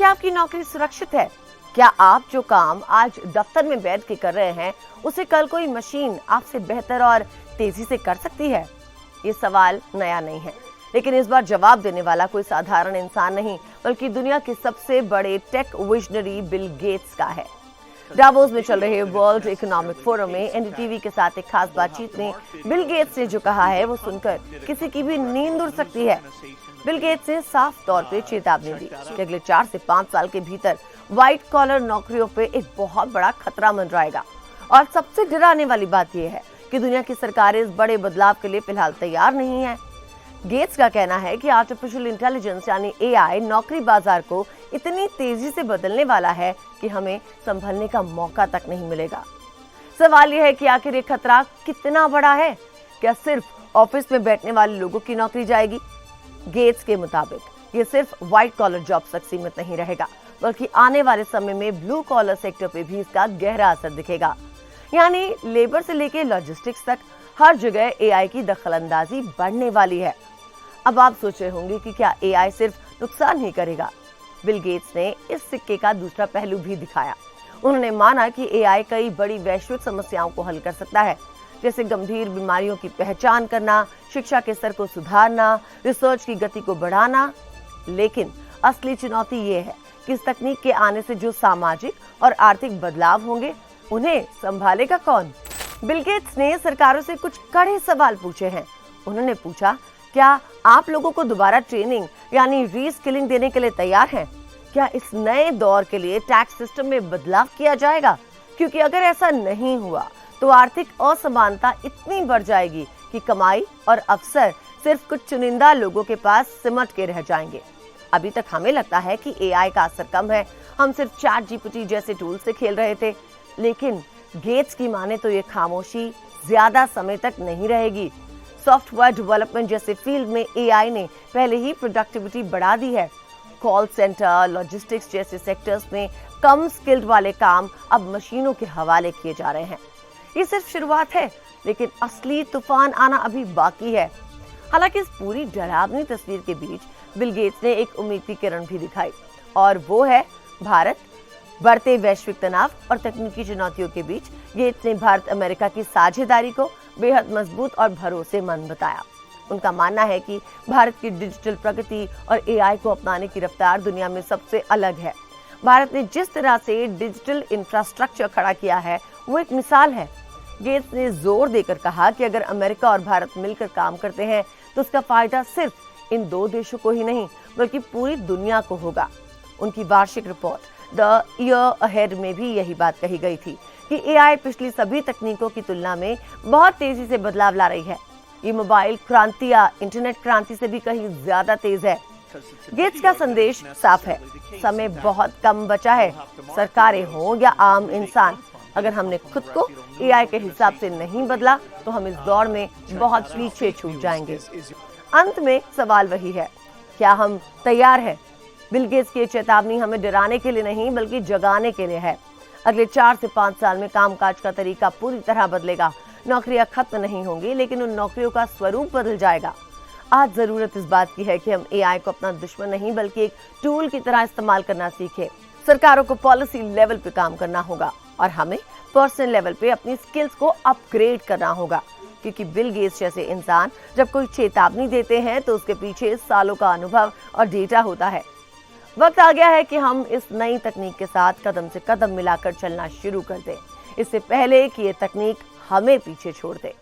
क्या आपकी नौकरी सुरक्षित है? क्या आप जो काम आज दफ्तर में बैठ के कर रहे हैं, उसे कल कोई मशीन आपसे बेहतर और तेजी से कर सकती है? ये सवाल नया नहीं है, लेकिन इस बार जवाब देने वाला कोई साधारण इंसान नहीं, बल्कि दुनिया के सबसे बड़े टेक विजनरी बिल गेट्स का है। डावोस में चल रहे वर्ल्ड इकोनॉमिक फोरम में एनडीटीवी के साथ एक खास बातचीत में बिल गेट्स ने जो कहा है, वो सुनकर किसी की भी नींद उड़ सकती है। बिल गेट्स ने साफ तौर पे चेतावनी दी कि अगले 4 से 5 साल के भीतर व्हाइट कॉलर नौकरियों पे एक बहुत बड़ा खतरा मंडराएगा। और सबसे डराने वाली बात यह है कि दुनिया की सरकारें इस बड़े बदलाव के लिए फिलहाल तैयार नहीं है। गेट्स का कहना है कि आर्टिफिशियल इंटेलिजेंस यानी एआई नौकरी बाजार को इतनी तेजी से बदलने वाला है कि हमें संभलने का मौका तक नहीं मिलेगा। सवाल यह है कि आखिर ये खतरा कितना बड़ा है? क्या सिर्फ ऑफिस में बैठने वाले लोगों की नौकरी जाएगी? गेट्स के मुताबिक ये सिर्फ व्हाइट कॉलर जॉब तक सीमित नहीं रहेगा, बल्कि आने वाले समय में ब्लू कॉलर सेक्टर पे भी इसका गहरा असर दिखेगा। यानी लेबर से लेकर लॉजिस्टिक्स तक हर जगह एआई की दखलंदाजी बढ़ने वाली है। अब आप सोच रहे होंगे कि क्या एआई सिर्फ नुकसान ही करेगा? बिल गेट्स ने इस सिक्के का दूसरा पहलू भी दिखाया। उन्होंने माना कि एआई कई बड़ी वैश्विक समस्याओं को हल कर सकता है, जैसे गंभीर बीमारियों की पहचान करना, शिक्षा के स्तर को सुधारना, रिसर्च की गति को बढ़ाना। लेकिन असली चुनौती ये है कि इस तकनीक के आने से जो सामाजिक और आर्थिक बदलाव होंगे, उन्हें संभालेगा कौन? बिल गेट्स ने सरकारों से कुछ कड़े सवाल पूछे हैं। उन्होंने पूछा, क्या आप लोगों को दोबारा ट्रेनिंग यानी रीस्किलिंग देने के लिए तैयार हैं? क्या इस नए दौर के लिए टैक्स सिस्टम में बदलाव किया जाएगा? क्योंकि अगर ऐसा नहीं हुआ तो आर्थिक असमानता इतनी बढ़ जाएगी कि कमाई और अवसर सिर्फ कुछ चुनिंदा लोगों के पास सिमट के रह जाएंगे। अभी तक हमें लगता है कि एआई का असर कम है, हम सिर्फ चैट जीपीटी जैसे टूल से खेल रहे थे, लेकिन गेट्स की माने तो ये खामोशी ज्यादा समय तक नहीं रहेगी। सॉफ्टवेयर डेवलपमेंट जैसे फील्ड में एआई ने पहले ही प्रोडक्टिविटी बढ़ा दी है। कॉल सेंटर, लॉजिस्टिक्स जैसे सेक्टर्स में कम स्किल्ड वाले काम अब मशीनों के हवाले किए जा रहे हैं। ये सिर्फ शुरुआत है, लेकिन असली तूफान आना अभी बाकी है। हालांकि इस पूरी डरावनी तस्वीर के बीच बिल गेट्स ने एक उम्मीद की किरण भी दिखाई, और वो है भारत। बढ़ते वैश्विक तनाव और तकनीकी चुनौतियों के बीच गेट्स ने भारत अमेरिका की साझेदारी को बेहद मजबूत और भरोसेमंद बताया। उनका मानना है कि भारत की डिजिटल प्रगति और एआई को अपनाने की रफ्तार दुनिया में सबसे अलग है। भारत ने जिस तरह से डिजिटल इंफ्रास्ट्रक्चर खड़ा किया है, वो एक मिसाल है। गेट्स ने जोर देकर कहा कि अगर अमेरिका और भारत मिलकर काम करते हैं तो उसका फायदा सिर्फ इन 2 देशों को ही नहीं, बल्कि पूरी दुनिया को होगा। उनकी वार्षिक रिपोर्ट द ईयर अहेड में भी यही बात कही गई थी कि एआई पिछली सभी तकनीकों की तुलना में बहुत तेजी से बदलाव ला रही है। ये मोबाइल क्रांति या इंटरनेट क्रांति से भी कहीं ज्यादा तेज है। गेट्स का संदेश साफ है, समय बहुत कम बचा है। सरकारें हो या आम इंसान, अगर हमने खुद को एआई के हिसाब से नहीं बदला तो हम इस दौर में बहुत पीछे छूट जाएंगे। अंत में सवाल वही है, क्या हम तैयार हैं? बिल गेट्स की चेतावनी हमें डराने के लिए नहीं, बल्कि जगाने के लिए है। अगले 4 से 5 साल में कामकाज का तरीका पूरी तरह बदलेगा। नौकरियां खत्म नहीं होंगी, लेकिन उन नौकरियों का स्वरूप बदल जाएगा। आज जरूरत इस बात की है कि हम एआई को अपना दुश्मन नहीं, बल्कि एक टूल की तरह इस्तेमाल करना सीखें। सरकारों को पॉलिसी लेवल पे काम करना होगा, और हमें पर्सनल लेवल पे अपनी स्किल्स को अपग्रेड करना होगा। क्योंकि बिल गेट्स जैसे इंसान जब कोई चेतावनी देते हैं तो उसके पीछे सालों का अनुभव और डेटा होता है। वक्त आ गया है कि हम इस नई तकनीक के साथ कदम से कदम मिलाकर चलना शुरू कर दें, इससे पहले कि ये तकनीक हमें पीछे छोड़ दे।